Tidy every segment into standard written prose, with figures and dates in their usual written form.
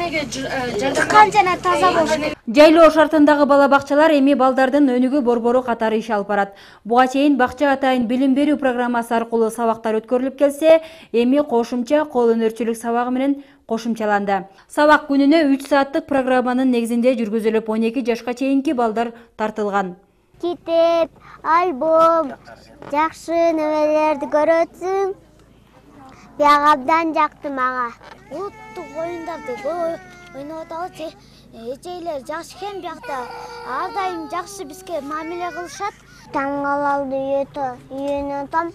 эмеге жардам жана таза болуш. Жайлоо шартындагы бала бакчалар эми балдардын өнүгүү борбору катары иш алып барат. Буга чейин бакча атайын билим берүү программасы аркылуу сабактар өткөрүлүп келсе, эми кошумча кол өнөрчүлүк сабагы менен кошумчаланды. Сабак күнүнө 3 сааттык программанын негизинде жүргүзүлүп, 12 жашка чейинки балдар тартылган. Китеп, альбом, жакшы нерселерди көрөсүң. Бияга абдан жакты мага. Улуттук оюндарды ойноп атабыз. Эжейлер жакшы экен, биякта ар дайым жакшы бизге мамиле кылышат. Таң калалды үйөнө атам.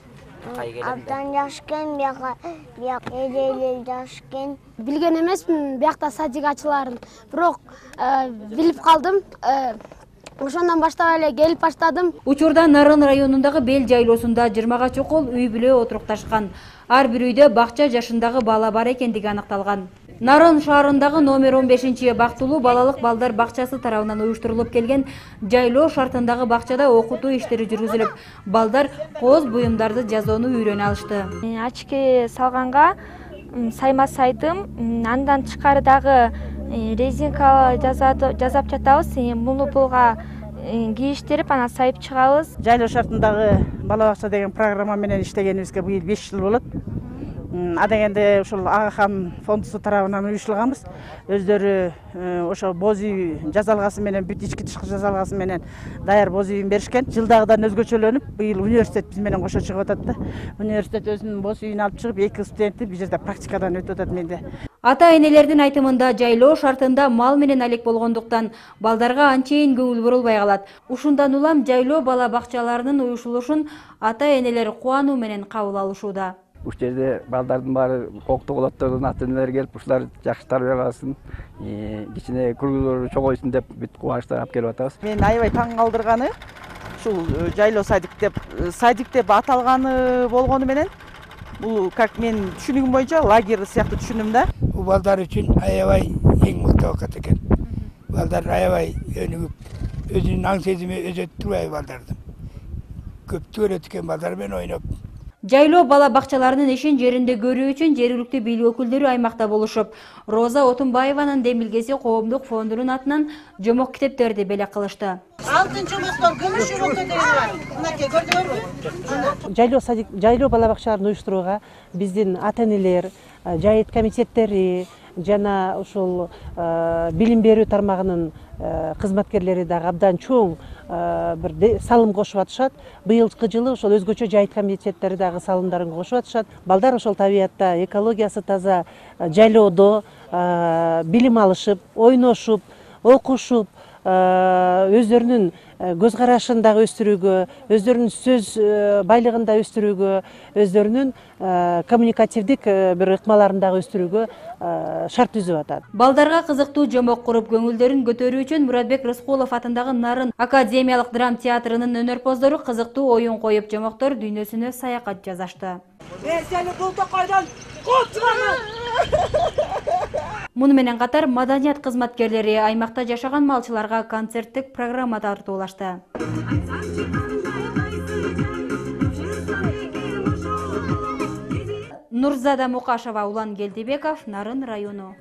Абдан жакшы экен, бияк эжейлер жакшы экен. Билген эмесмин биякта садик ачыларын, бирок билип калдым. Ошондон баштап эле келип баштадым. Учурда Нарын районундагы Бел жайлоосунда 20га чукул үй бүлө отурукташкан. Ар бир үйдө бакча жашындагы бала бар экендиги аныкталган. Нарын шаарындагы номер 15 бактылуу балалык балдар бакчасы тарабынан уюштурулуп келген жайлоо шартындагы бакчада окутуу иштери жүргүзүлүп, балдар кооз буюмдарды жасоону үйрөнө алышты. Очки салганга сайма сайдым, андан тышкары дагы резинка жасап жатабыз. Муну булга кийиштирип, анан сайып чыгабыз. Жайлоо шартындагы бала бакча деген программа менен иштегенибизге быйыл 5 жыл болот. Адегенде ушул Агахан фондусу тарабынан уюштурулганбыз. Өздөрү ошо боз үй жасалгасы менен, бүт ички тышкы жасалгасы менен даяр боз үйүн беришкен. Жылдагыдан өзгөчөлөнүп, быйыл университет биз менен кошо чыгып атат да. Университет өзүнүн боз үйүн алып чыгып, 2 студенти бул жерде практикадан өтүп атат менде. Ата-энелердин айтымында жайлоо шартында мал менен алек болгондуктан балдарга анчейин көңүл бурулбай калат. Ушундан улам жайлоо бала бакчаларынын уюшулушун ата-энелер кубануу менен кабыл алышууда. Ушул жерде балдардын баары кокту колоттордун ата-энелери келип, ушулар жакшы тарбия алсын, кичине күлгүлөрү чогойсун деп бүт кубанычтар алып келип атабыз. Мен аябай таң калтырганы ушул жайлоо садик деп аталганы болгону менен, бул как мен түшүнүгүм боюнча лагерь сыяктуу түшүндүм да. Бул балдар үчүн аябай эң мыкты убакыт экен. Балдар аябай өнүгүп, өзүнүн аң сезими өзөтүп турбайбы балдардын. Көптү көрөт экен балдар менен ойноп. Жайлоо бала бакчаларынын ишин жеринде көрүү үчүн жергиликтүү бийлик өкүлдөрү аймакта болушуп, Роза Отунбаеванын Демилгеси коомдук фондунун атынан жомок китептерди белек кылышты. Алтын жомоктор, күмүш жомоктор деген бар. Мынакей көрдүңөрбү? Жайлоо бала бакчаларын уюштурууга биздин ата-энелер, жайыт комитеттери жана ушул билим берүү тармагынын кызматкерлери дагы абдан чоң бир салым кошуп атышат. Быйылкы жылы ошол өзгөчө жайыт комитеттери дагы салымдарын кошуп атышат. Балдар ошол табиятта, экологиясы таза жайлоодо билим алышып, ойношуп, окушуп, өздөрүнүн көз карашын дагы өстүрүүгө, өздөрүнүн сөз байлыгын да өстүрүүгө, өздөрүнүн коммуникативдик бир ыкмаларын дагы өстүрүүгө шарт түзүп атат. Балдарга кызыктуу жомок куруп көңүлдөрүн көтөрүү үчүн Муратбек Рыскулов атындагы Нарын академиялык драм театрынын өнөрпоздору кызыктуу оюн коюп, жомоктор дүйнөсүнө саякат жасашты. Муну менен катар маданият кызматкерлери аймакта жашаган малчыларга концерттик программа тартуулашты. Нурзада Мукашева, Улан Келдибеков, Нарын району.